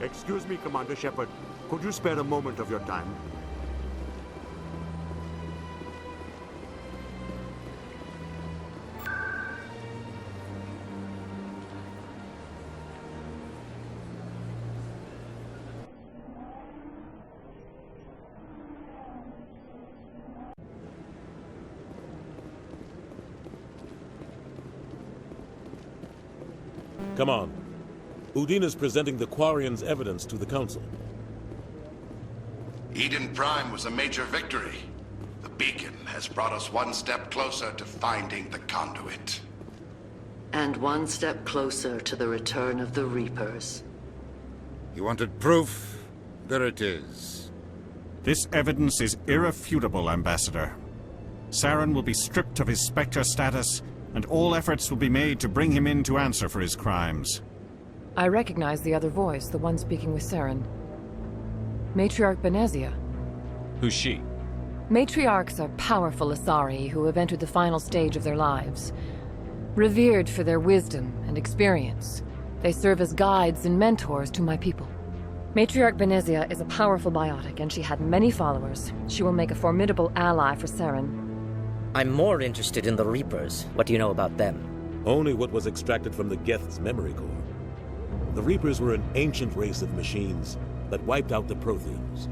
Excuse me, Commander Shepard. Could you spare a moment of your time? Come on. Udina's presenting the Quarians' evidence to the Council. Eden Prime was a major victory. The beacon has brought us one step closer to finding the conduit. And one step closer to the return of the Reapers. You wanted proof? There it is. This evidence is irrefutable, Ambassador. Saren will be stripped of his Spectre status, and all efforts will be made to bring him in to answer for his crimes. I recognize the other voice, the one speaking with Saren. Matriarch Benezia. Who's she? Matriarchs are powerful Asari who have entered the final stage of their lives. Revered for their wisdom and experience, they serve as guides and mentors to my people. Matriarch Benezia is a powerful biotic, and she had many followers. She will make a formidable ally for Saren. I'm more interested in the Reapers. What do you know about them? Only what was extracted from the Geth's memory core. The Reapers were an ancient race of machines that wiped out the Protheans.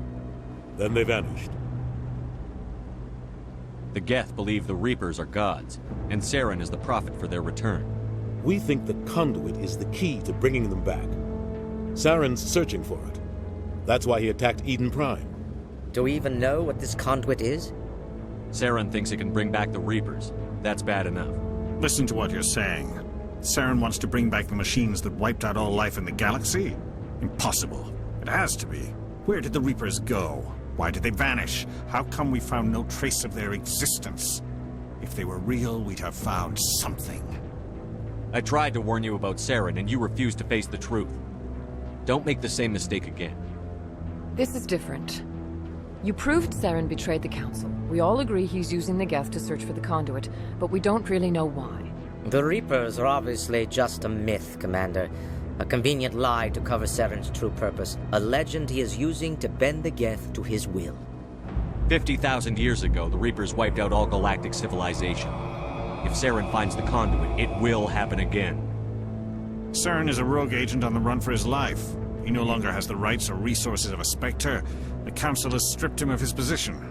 Then they vanished. The Geth believe the Reapers are gods, and Saren is the prophet for their return. We think the conduit is the key to bringing them back. Saren's searching for it. That's why he attacked Eden Prime. Do we even know what this conduit is? Saren thinks it can bring back the Reapers. That's bad enough. Listen to what you're saying. Saren wants to bring back the machines that wiped out all life in the galaxy? Impossible. It has to be. Where did the Reapers go? Why did they vanish? How come we found no trace of their existence? If they were real, we'd have found something. I tried to warn you about Saren, and you refused to face the truth. Don't make the same mistake again. This is different. You proved Saren betrayed the Council. We all agree he's using the Geth to search for the conduit, but we don't really know why. The Reapers are obviously just a myth, Commander. A convenient lie to cover Saren's true purpose. A legend he is using to bend the Geth to his will. 50,000 years ago, the Reapers wiped out all galactic civilization. If Saren finds the conduit, it will happen again. Saren is a rogue agent on the run for his life. He no longer has the rights or resources of a Spectre. The Council has stripped him of his position.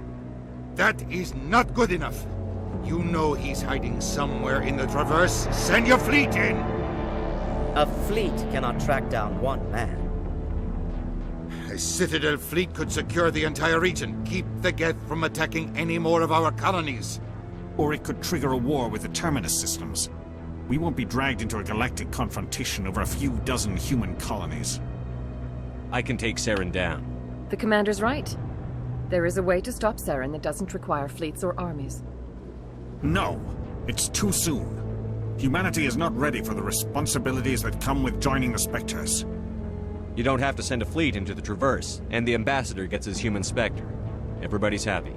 That is not good enough. You know he's hiding somewhere in the Traverse. Send your fleet in! A fleet cannot track down one man. A Citadel fleet could secure the entire region, keep the Geth from attacking any more of our colonies. Or it could trigger a war with the Terminus systems. We won't be dragged into a galactic confrontation over a few dozen human colonies. I can take Saren down. The Commander's right. There is a way to stop Saren that doesn't require fleets or armies. No, it's too soon. Humanity is not ready for the responsibilities that come with joining the Spectres. You don't have to send a fleet into the Traverse, and the Ambassador gets his human Spectre. Everybody's happy.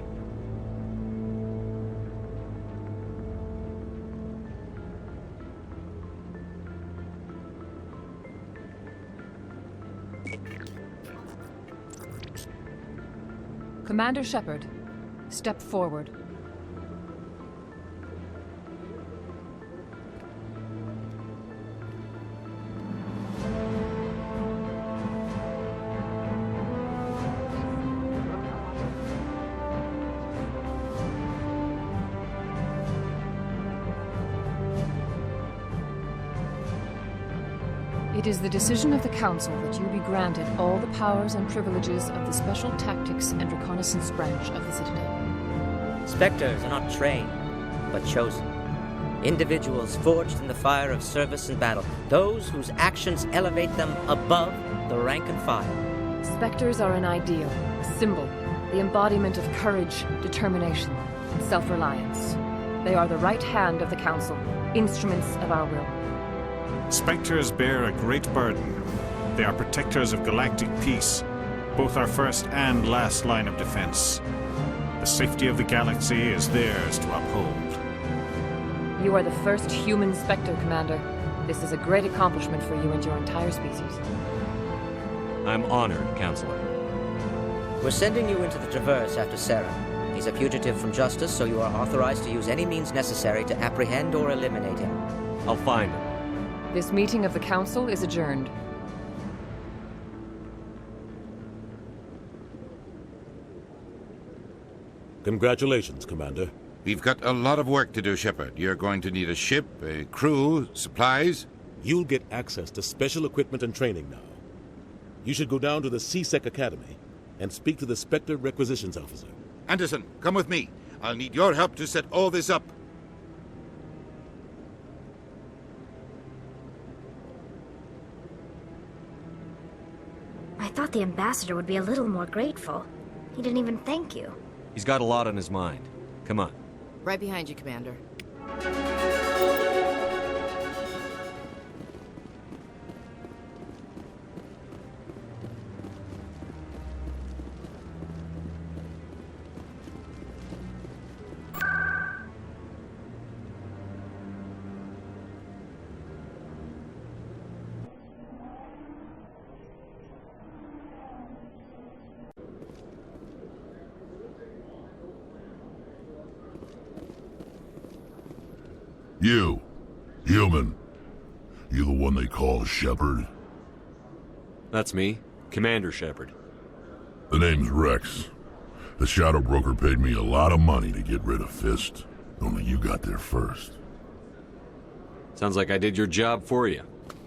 Commander Shepard, step forward. It is the decision of the Council that you be granted all the powers and privileges of the Special Tactics and Reconnaissance branch of the Citadel. Spectres are not trained, but chosen. Individuals forged in the fire of service and battle. Those whose actions elevate them above the rank and file. Spectres are an ideal, a symbol, the embodiment of courage, determination, and self-reliance. They are the right hand of the Council, instruments of our will. Spectres bear a great burden. They are protectors of galactic peace, both our first and last line of defense. The safety of the galaxy is theirs to uphold. You are the first human Spectre, Commander. This is a great accomplishment for you and your entire species. I'm honored, Counselor. We're sending you into the Traverse after Saren. He's a fugitive from justice, so you are authorized to use any means necessary to apprehend or eliminate him. I'll find him. This meeting of the Council is adjourned. Congratulations, Commander. We've got a lot of work to do, Shepard. You're going to need a ship, a crew, supplies. You'll get access to special equipment and training now. You should go down to the C-Sec Academy and speak to the Spectre Requisitions Officer. Anderson, come with me. I'll need your help to set all this up. I thought the ambassador would be a little more grateful. He didn't even thank you. He's got a lot on his mind. Come on. Right behind you, Commander. You, human. You the one they call Shepard? That's me, Commander Shepard. The name's Rex. The Shadow Broker paid me a lot of money to get rid of Fist. Only you got there first. Sounds like I did your job for you.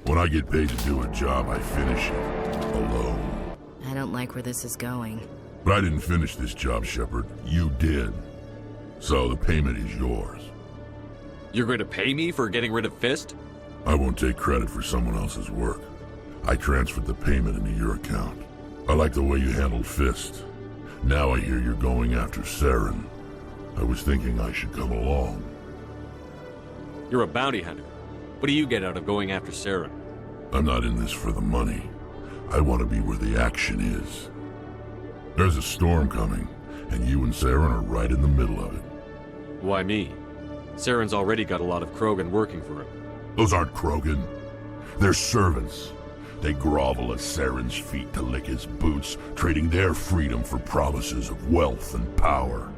When I get paid to do a job, I finish it. Alone. I don't like where this is going. But I didn't finish this job, Shepard. You did. So the payment is yours. You're going to pay me for getting rid of Fist? I won't take credit for someone else's work. I transferred the payment into your account. I like the way you handled Fist. Now I hear you're going after Saren. I was thinking I should come along. You're a bounty hunter. What do you get out of going after Saren? I'm not in this for the money. I want to be where the action is. There's a storm coming, and you and Saren are right in the middle of it. Why me? Saren's already got a lot of Krogan working for him. Those aren't Krogan. They're servants. They grovel at Saren's feet to lick his boots, trading their freedom for promises of wealth and power.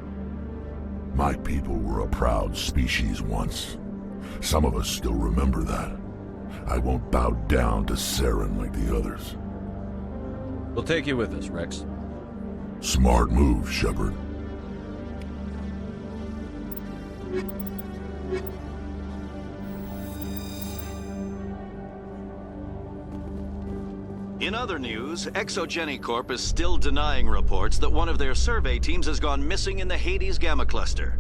My people were a proud species once. Some of us still remember that. I won't bow down to Saren like the others. We'll take you with us, Rex. Smart move, Shepard. In other news, Exogeny Corp is still denying reports that one of their survey teams has gone missing in the Hades Gamma Cluster.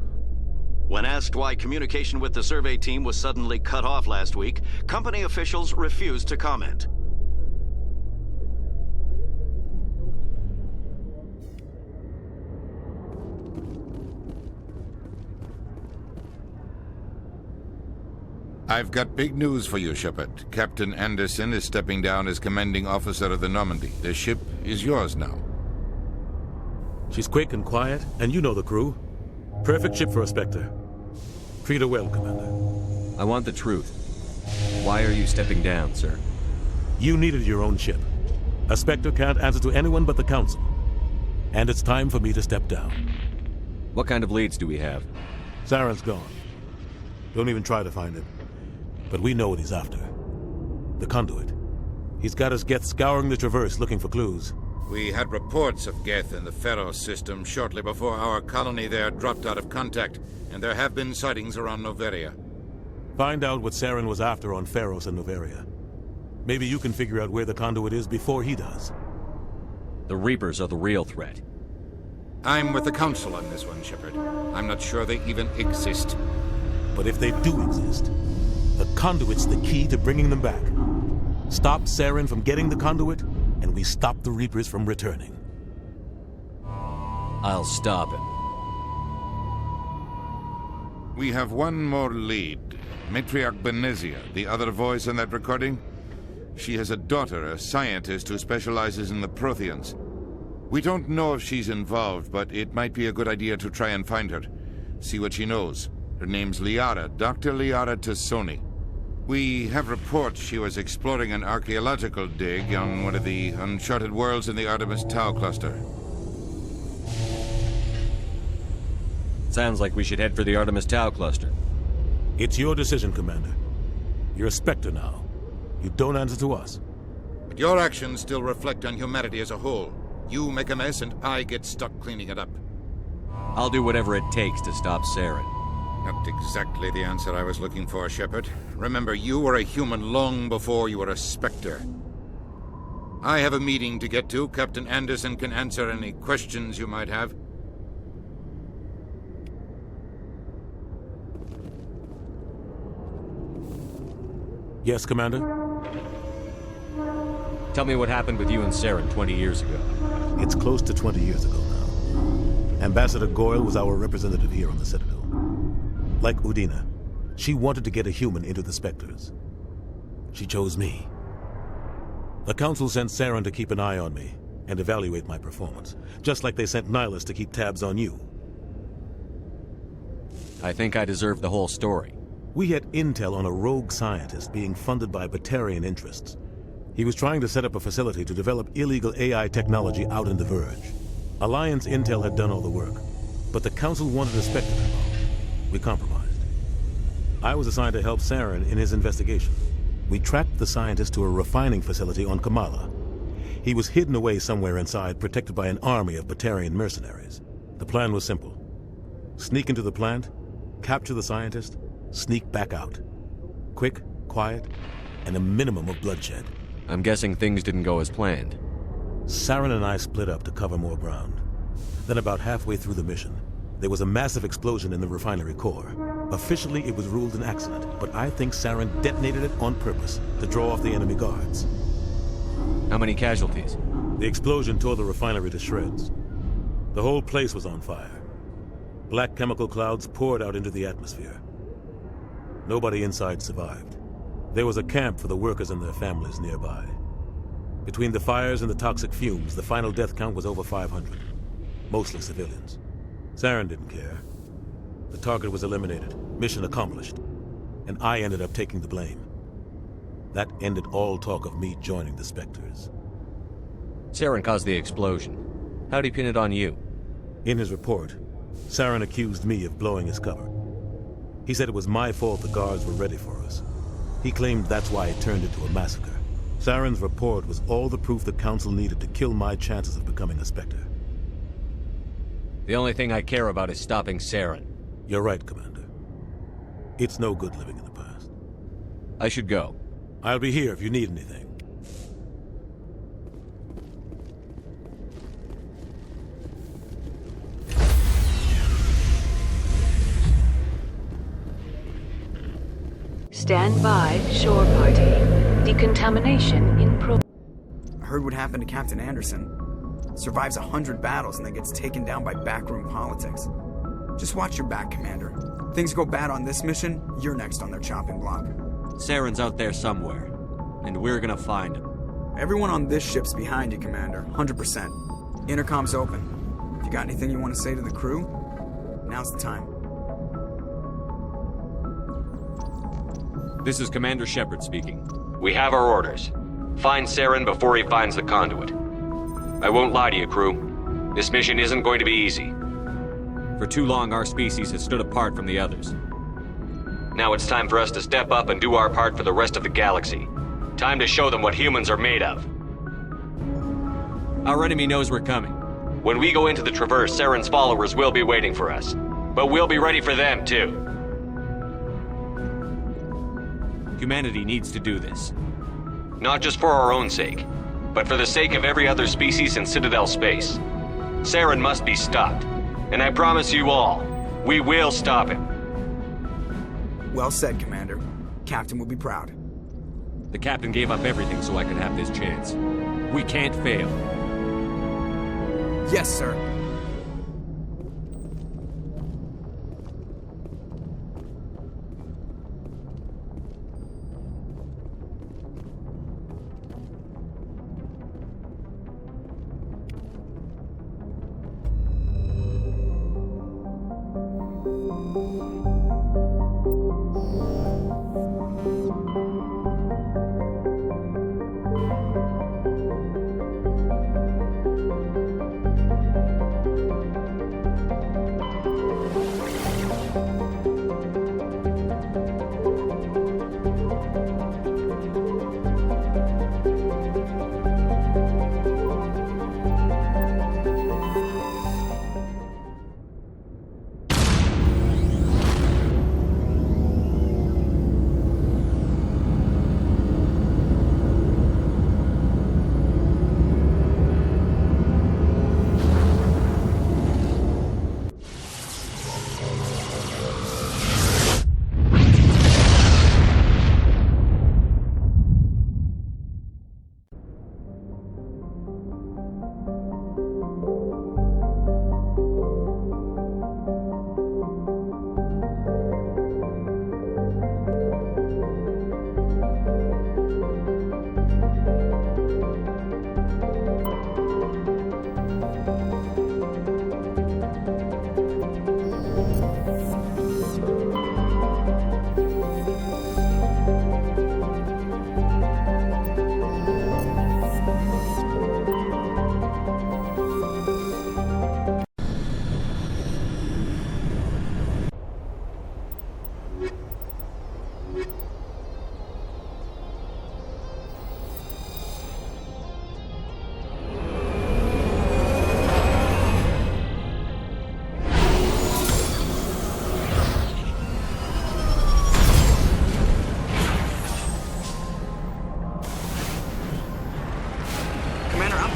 When asked why communication with the survey team was suddenly cut off last week, company officials refused to comment. I've got big news for you, Shepard. Captain Anderson is stepping down as commanding officer of the Normandy. The ship is yours now. She's quick and quiet, and you know the crew. Perfect ship for a Spectre. Treat her well, Commander. I want the truth. Why are you stepping down, sir? You needed your own ship. A Spectre can't answer to anyone but the Council. And it's time for me to step down. What kind of leads do we have? Saren's gone. Don't even try to find him. But we know what he's after. The conduit. He's got his Geth scouring the Traverse looking for clues. We had reports of Geth in the Pharos system shortly before our colony there dropped out of contact, and there have been sightings around Noveria. Find out what Saren was after on Pharos and Noveria. Maybe you can figure out where the conduit is before he does. The Reapers are the real threat. I'm with the Council on this one, Shepard. I'm not sure they even exist. But if they do exist, the conduit's the key to bringing them back. Stop Saren from getting the conduit, and we stop the Reapers from returning. I'll stop him. We have one more lead. Matriarch Benezia, the other voice in that recording. She has a daughter, a scientist who specializes in the Protheans. We don't know if she's involved, but it might be a good idea to try and find her. See what she knows. Her name's Liara, Dr. Liara Tassoni. We have reports she was exploring an archaeological dig on one of the uncharted worlds in the Artemis Tau cluster. Sounds like we should head for the Artemis Tau cluster. It's your decision, Commander. You're a Spectre now. You don't answer to us. But your actions still reflect on humanity as a whole. You make a mess and I get stuck cleaning it up. I'll do whatever it takes to stop Saren. Not exactly the answer I was looking for, Shepard. Remember, you were a human long before you were a Spectre. I have a meeting to get to. Captain Anderson can answer any questions you might have. Yes, Commander? Tell me what happened with you and Saren 20 years ago. It's close to 20 years ago now. Ambassador Goyle was our representative here on the Citadel. Like Udina, she wanted to get a human into the Spectres. She chose me. The Council sent Saren to keep an eye on me and evaluate my performance, just like they sent Nihilus to keep tabs on you. I think I deserve the whole story. We had intel on a rogue scientist being funded by Batarian interests. He was trying to set up a facility to develop illegal AI technology out in the Verge. Alliance intel had done all the work, but the Council wanted a Spectre involved. We compromised. I was assigned to help Saren in his investigation. We tracked the scientist to a refining facility on Kamala. He was hidden away somewhere inside, protected by an army of Batarian mercenaries. The plan was simple. Sneak into the plant, capture the scientist, sneak back out. Quick, quiet, and a minimum of bloodshed. I'm guessing things didn't go as planned. Saren and I split up to cover more ground. Then about halfway through the mission, there was a massive explosion in the refinery core. Officially, it was ruled an accident, but I think Saren detonated it on purpose to draw off the enemy guards. How many casualties? The explosion tore the refinery to shreds. The whole place was on fire. Black chemical clouds poured out into the atmosphere. Nobody inside survived. There was a camp for the workers and their families nearby. Between the fires and the toxic fumes, the final death count was over 500. Mostly civilians. Saren didn't care. The target was eliminated, mission accomplished, and I ended up taking the blame. That ended all talk of me joining the Spectres. Saren caused the explosion. How'd he pin it on you? In his report, Saren accused me of blowing his cover. He said it was my fault the guards were ready for us. He claimed that's why it turned into a massacre. Saren's report was all the proof the Council needed to kill my chances of becoming a Spectre. The only thing I care about is stopping Saren. You're right, Commander. It's no good living in the past. I should go. I'll be here if you need anything. Stand by, shore party. Decontamination in progress. I heard what happened to Captain Anderson. Survives 100 battles and then gets taken down by backroom politics. Just watch your back, Commander. Things go bad on this mission, you're next on their chopping block. Saren's out there somewhere, and we're gonna find him. Everyone on this ship's behind you, Commander. 100%. Intercom's open. If you got anything you want to say to the crew, now's the time. This is Commander Shepard speaking. We have our orders. Find Saren before he finds the conduit. I won't lie to you, crew. This mission isn't going to be easy. For too long, our species has stood apart from the others. Now it's time for us to step up and do our part for the rest of the galaxy. Time to show them what humans are made of. Our enemy knows we're coming. When we go into the Traverse, Saren's followers will be waiting for us. But we'll be ready for them, too. Humanity needs to do this. Not just for our own sake, but for the sake of every other species in Citadel space. Saren must be stopped. And I promise you all, we will stop him. Well said, Commander. Captain will be proud. The captain gave up everything so I could have this chance. We can't fail. Yes, sir.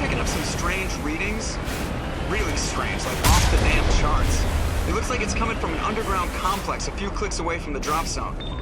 picking up some strange readings. Really strange, like off the damn charts. It looks like it's coming from an underground complex a few clicks away from the drop zone.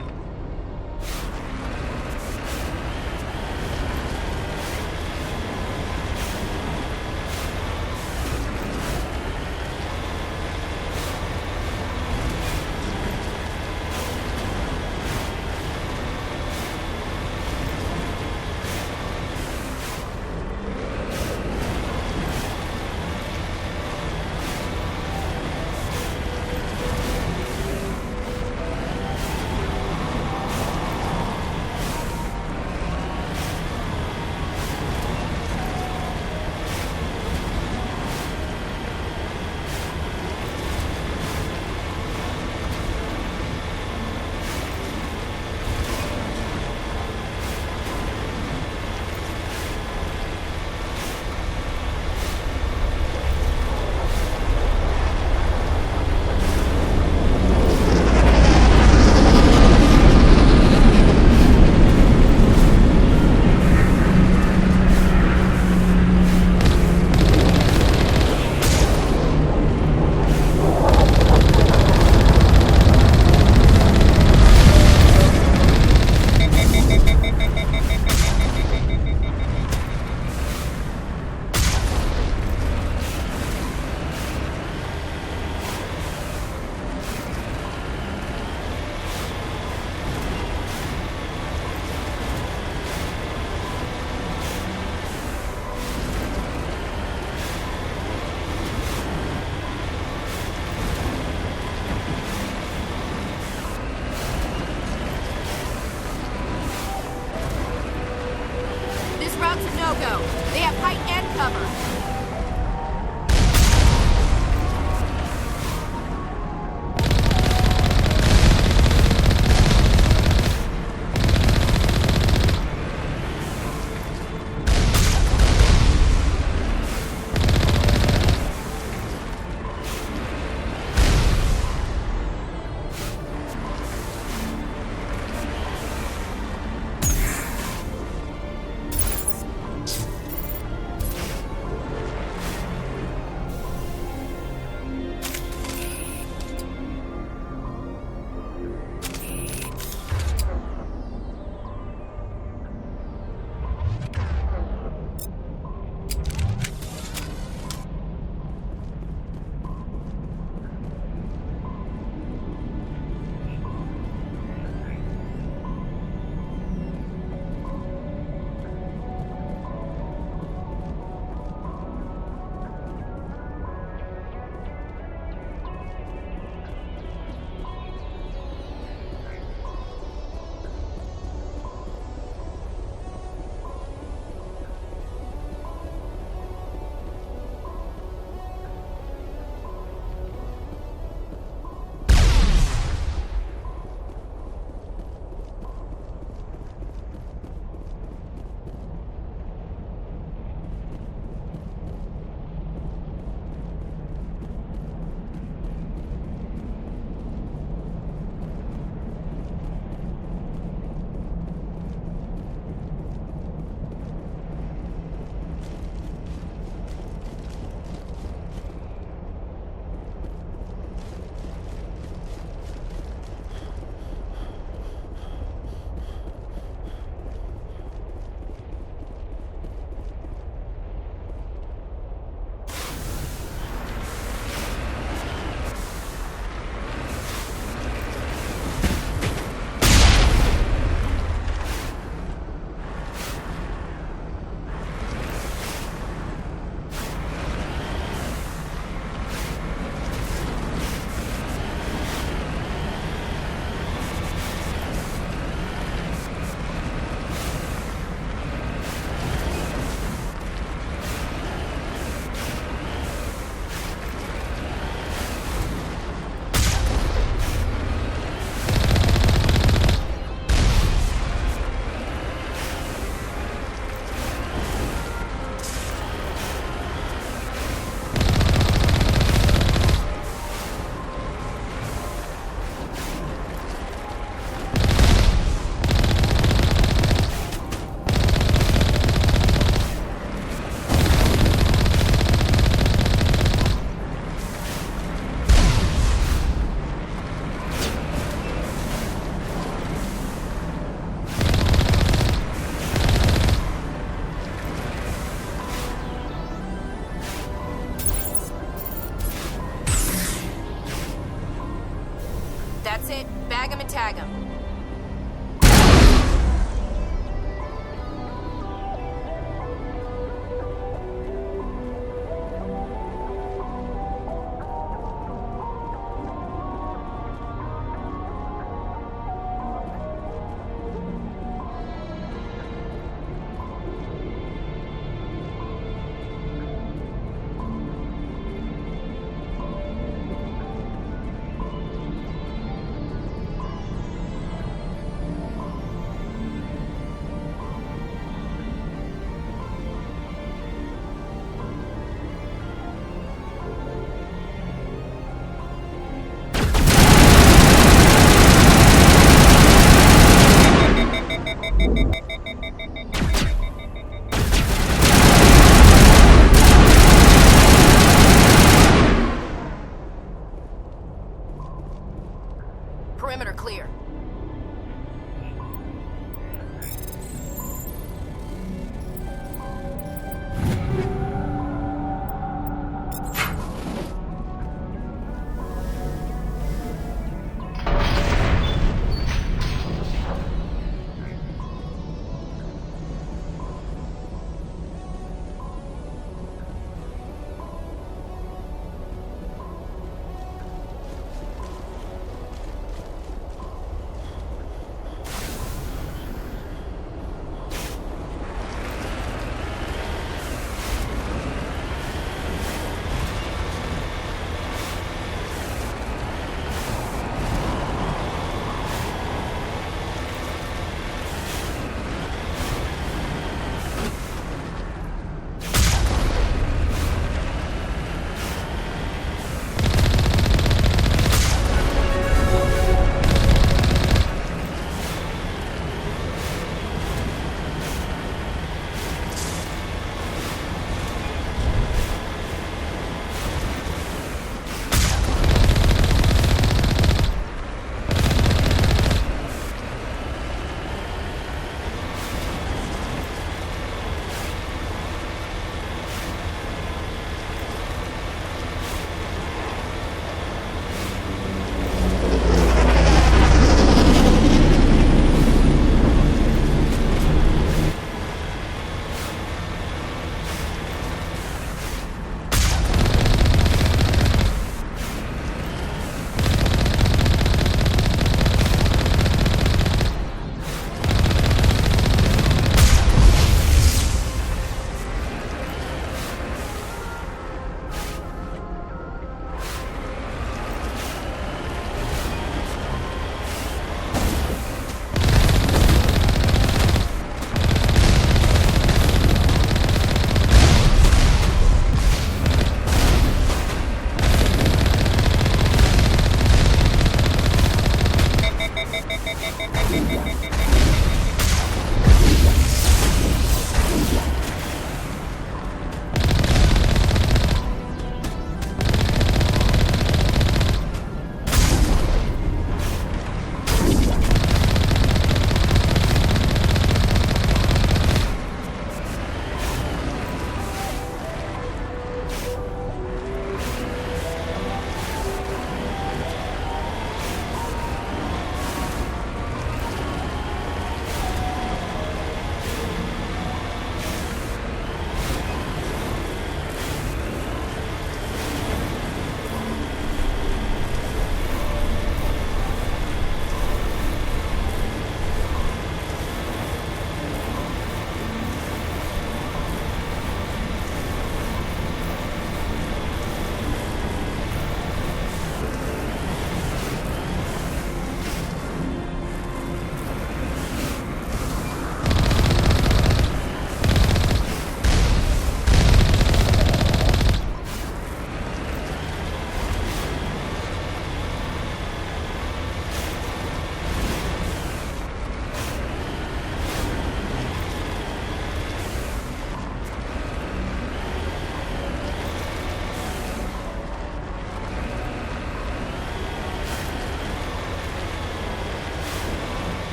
tag him.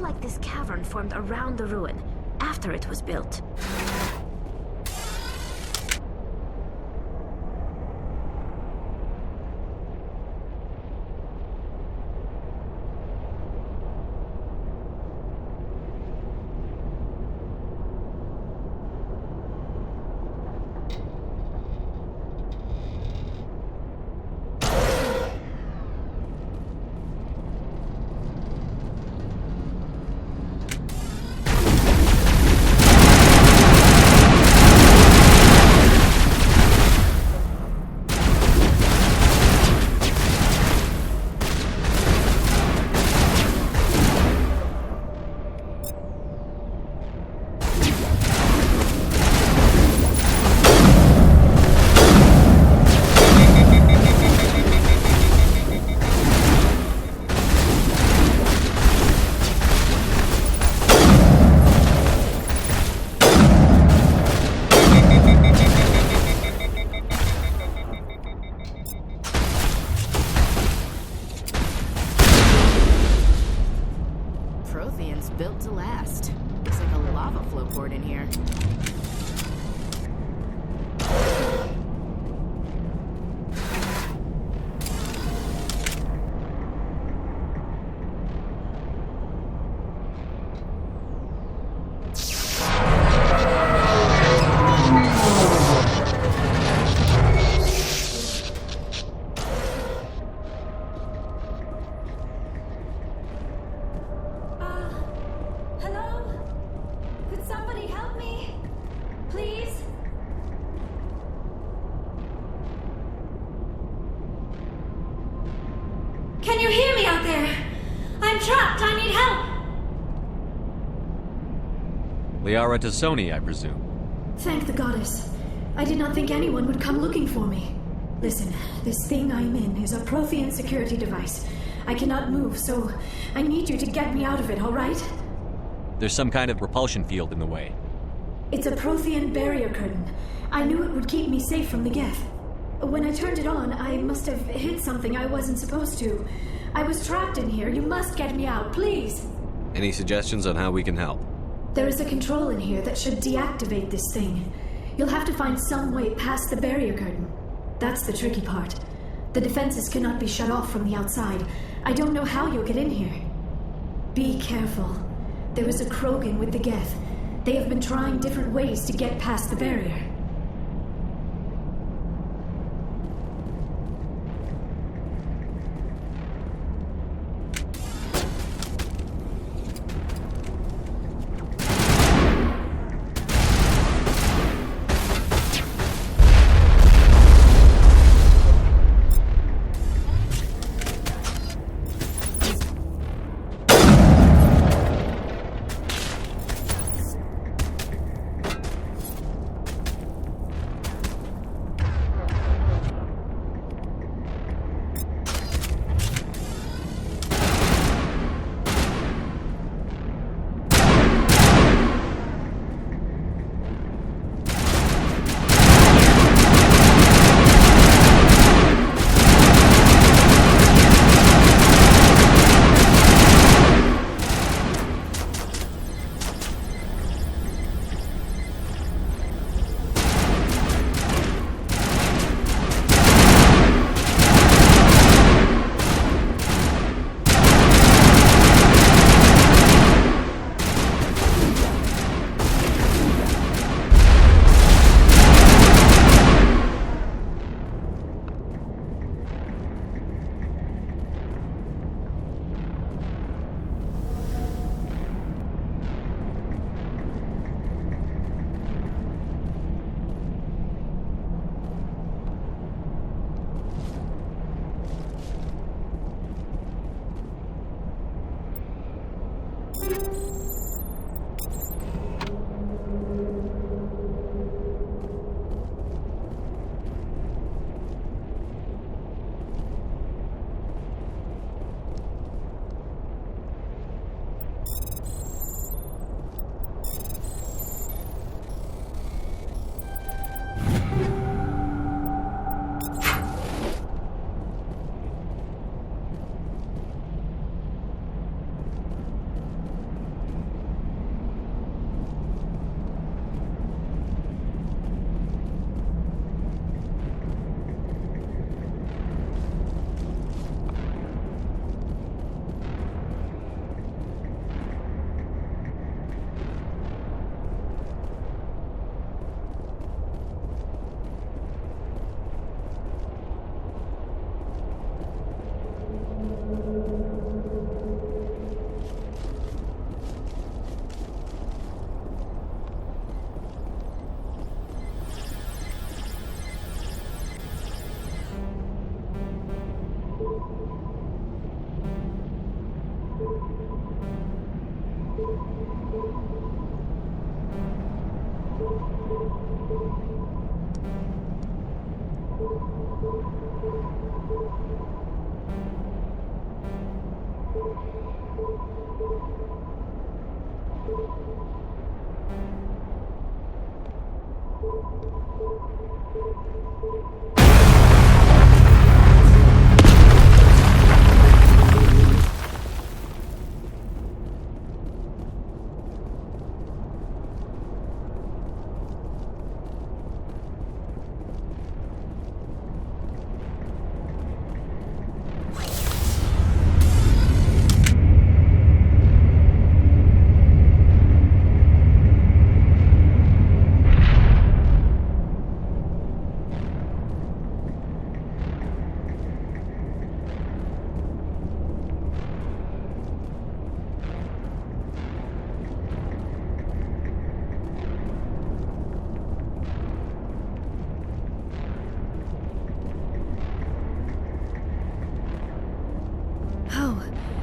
looks like this cavern formed around the ruin, after it was built. Built to last. Looks like a lava flow port in here. Can you hear me out there? I'm trapped. I need help. Liara to Sony, I presume. Thank the goddess. I did not think anyone would come looking for me. Listen, this thing I'm in is a Prothean security device. I cannot move, so I need you to get me out of it, all right? There's some kind of repulsion field in the way. It's a Prothean barrier curtain. I knew it would keep me safe from the Geth. When I turned it on, I must have hit something I wasn't supposed to. I was trapped in here. You must get me out, please. Any suggestions on how we can help? There is a control in here that should deactivate this thing. You'll have to find some way past the barrier curtain. That's the tricky part. The defenses cannot be shut off from the outside. I don't know how you'll get in here. Be careful. There is a Krogan with the Geth. They have been trying different ways to get past the barrier.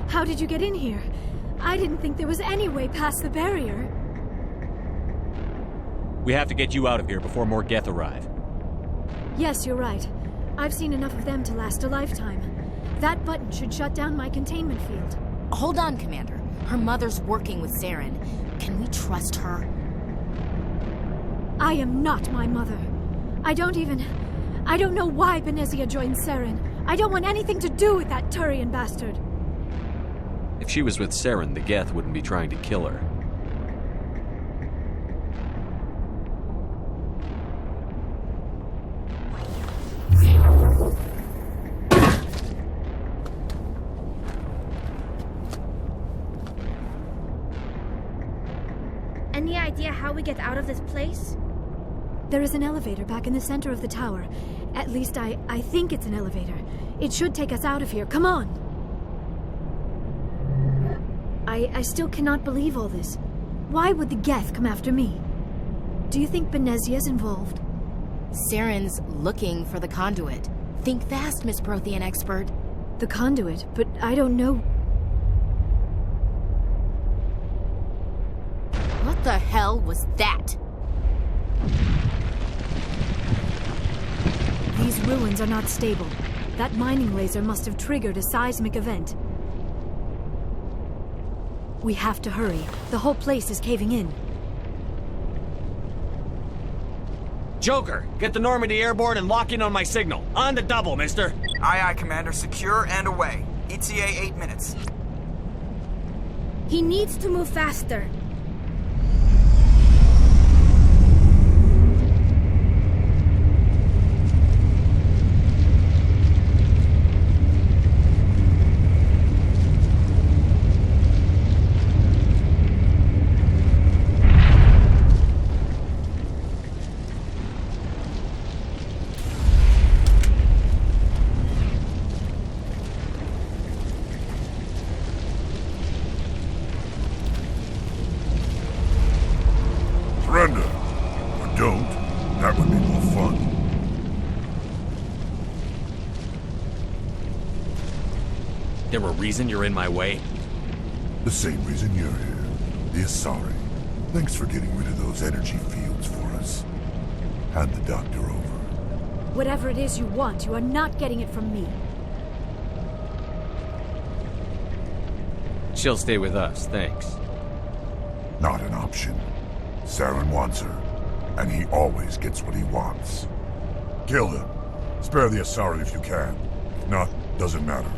How did you get in here? I didn't think there was any way past the barrier. We have to get you out of here before more Geth arrive. Yes, you're right. I've seen enough of them to last a lifetime. That button should shut down my containment field. Hold on, Commander. Her mother's working with Saren. Can we trust her? I am not my mother. I don't know why Benezia joined Saren. I don't want anything to do with that Turian bastard. If she was with Saren, the Geth wouldn't be trying to kill her. Any idea how we get out of this place? There is an elevator back in the center of the tower. At least I think it's an elevator. It should take us out of here. Come on! I still cannot believe all this. Why would the Geth come after me? Do you think Benezia's involved? Saren's looking for the conduit. Think fast, Miss Prothean expert. The conduit? But I don't know. What the hell was that? These ruins are not stable. That mining laser must have triggered a seismic event. We have to hurry. The whole place is caving in. Joker, get the Normandy airborne and lock in on my signal. On the double, mister. Aye, aye, Commander. Secure and away. ETA 8 minutes. He needs to move faster. Surrender. Or don't. That would be more fun. There a reason you're in my way? The same reason you're here. The Asari. Thanks for getting rid of those energy fields for us. Hand the doctor over. Whatever it is you want, you are not getting it from me. She'll stay with us, thanks. Not an option. Saren wants her, and he always gets what he wants. Kill him. Spare the Asari if you can. If not, doesn't matter.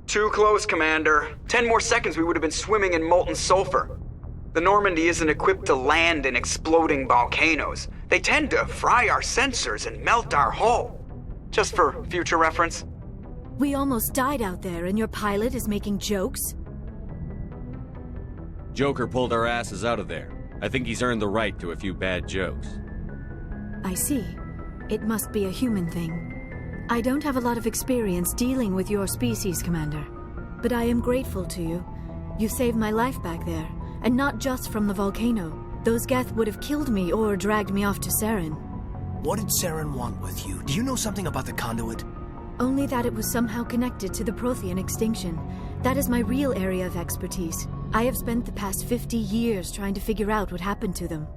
Too close, Commander. 10 more seconds we would have been swimming in molten sulfur. The Normandy isn't equipped to land in exploding volcanoes. They tend to fry our sensors and melt our hull. Just for future reference. We almost died out there, and your pilot is making jokes? Joker pulled our asses out of there. I think he's earned the right to a few bad jokes. I see. It must be a human thing. I don't have a lot of experience dealing with your species, Commander. But I am grateful to you. You saved my life back there, and not just from the volcano. Those Geth would have killed me or dragged me off to Saren. What did Saren want with you? Do you know something about the conduit? Only that it was somehow connected to the Prothean extinction. That is my real area of expertise. I have spent the past 50 years trying to figure out what happened to them.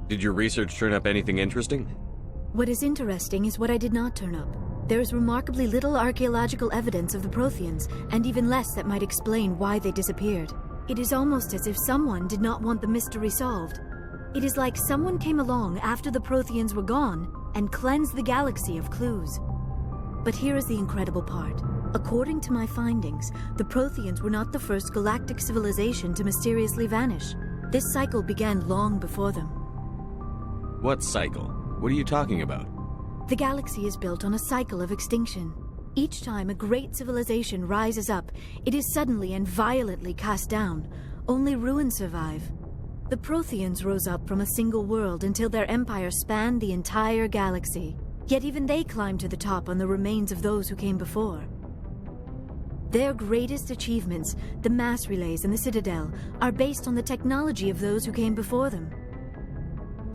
Did your research turn up anything interesting? What is interesting is what I did not turn up. There is remarkably little archaeological evidence of the Protheans, and even less that might explain why they disappeared. It is almost as if someone did not want the mystery solved. It is like someone came along after the Protheans were gone and cleansed the galaxy of clues. But here is the incredible part. According to my findings, the Protheans were not the first galactic civilization to mysteriously vanish. This cycle began long before them. What cycle? What are you talking about? The galaxy is built on a cycle of extinction. Each time a great civilization rises up, it is suddenly and violently cast down. Only ruins survive. The Protheans rose up from a single world until their empire spanned the entire galaxy. Yet even they climbed to the top on the remains of those who came before. Their greatest achievements, the mass relays and the Citadel, are based on the technology of those who came before them.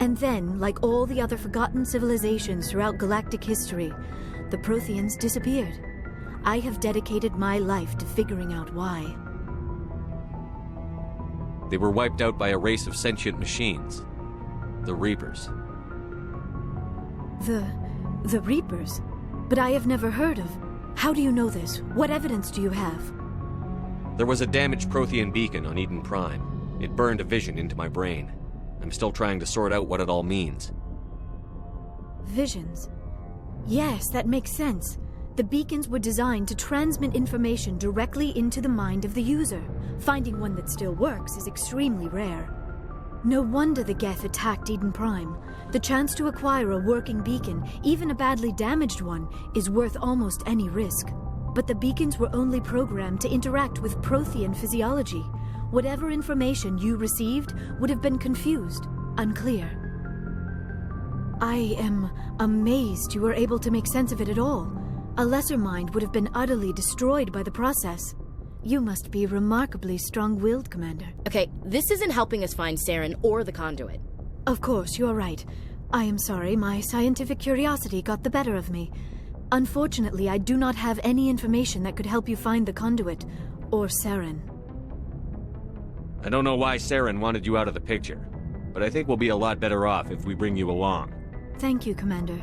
And then, like all the other forgotten civilizations throughout galactic history, the Protheans disappeared. I have dedicated my life to figuring out why. They were wiped out by a race of sentient machines. The Reapers. The Reapers? But I have never heard of. How do you know this? What evidence do you have? There was a damaged Prothean beacon on Eden Prime. It burned a vision into my brain. I'm still trying to sort out what it all means. Visions? Yes, that makes sense. The beacons were designed to transmit information directly into the mind of the user. Finding one that still works is extremely rare. No wonder the Geth attacked Eden Prime. The chance to acquire a working beacon, even a badly damaged one, is worth almost any risk. But the beacons were only programmed to interact with Prothean physiology. Whatever information you received would have been confused, unclear. I am amazed you were able to make sense of it at all. A lesser mind would have been utterly destroyed by the process. You must be remarkably strong-willed, Commander. Okay, this isn't helping us find Saren or the conduit. Of course, you are right. I am sorry, my scientific curiosity got the better of me. Unfortunately, I do not have any information that could help you find the conduit, or Saren. I don't know why Saren wanted you out of the picture, but I think we'll be a lot better off if we bring you along. Thank you, Commander.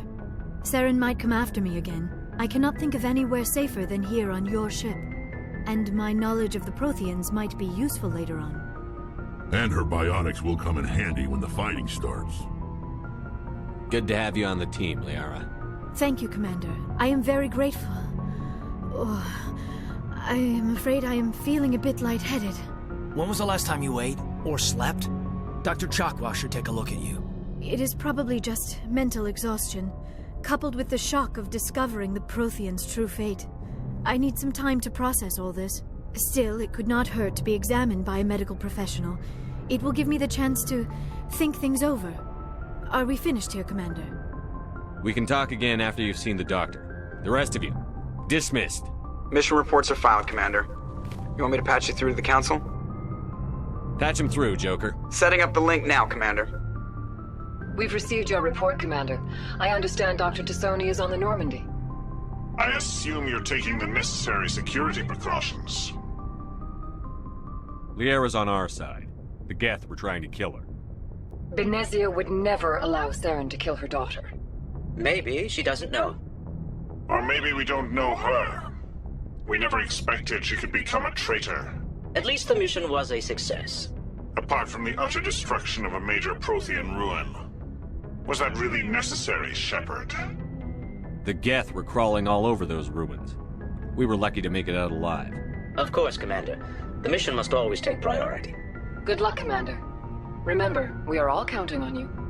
Saren might come after me again. I cannot think of anywhere safer than here on your ship. And my knowledge of the Protheans might be useful later on. And her bionics will come in handy when the fighting starts. Good to have you on the team, Liara. Thank you, Commander. I am very grateful. Oh, I am afraid I am feeling a bit lightheaded. When was the last time you ate? Or slept? Dr. Chakwa should take a look at you. It is probably just mental exhaustion, coupled with the shock of discovering the Protheans' true fate. I need some time to process all this. Still, it could not hurt to be examined by a medical professional. It will give me the chance to think things over. Are we finished here, Commander? We can talk again after you've seen the doctor. The rest of you, dismissed. Mission reports are filed, Commander. You want me to patch you through to the Council? Patch him through, Joker. Setting up the link now, Commander. We've received your report, Commander. I understand Dr. Tassoni is on the Normandy. I assume you're taking the necessary security precautions. Liara's on our side. The Geth were trying to kill her. Benezia would never allow Saren to kill her daughter. Maybe she doesn't know. Or maybe we don't know her. We never expected she could become a traitor. At least the mission was a success. Apart from the utter destruction of a major Prothean ruin. Was that really necessary, Shepard? The Geth were crawling all over those ruins. We were lucky to make it out alive. Of course, Commander. The mission must always take priority. Good luck, Commander. Remember, we are all counting on you.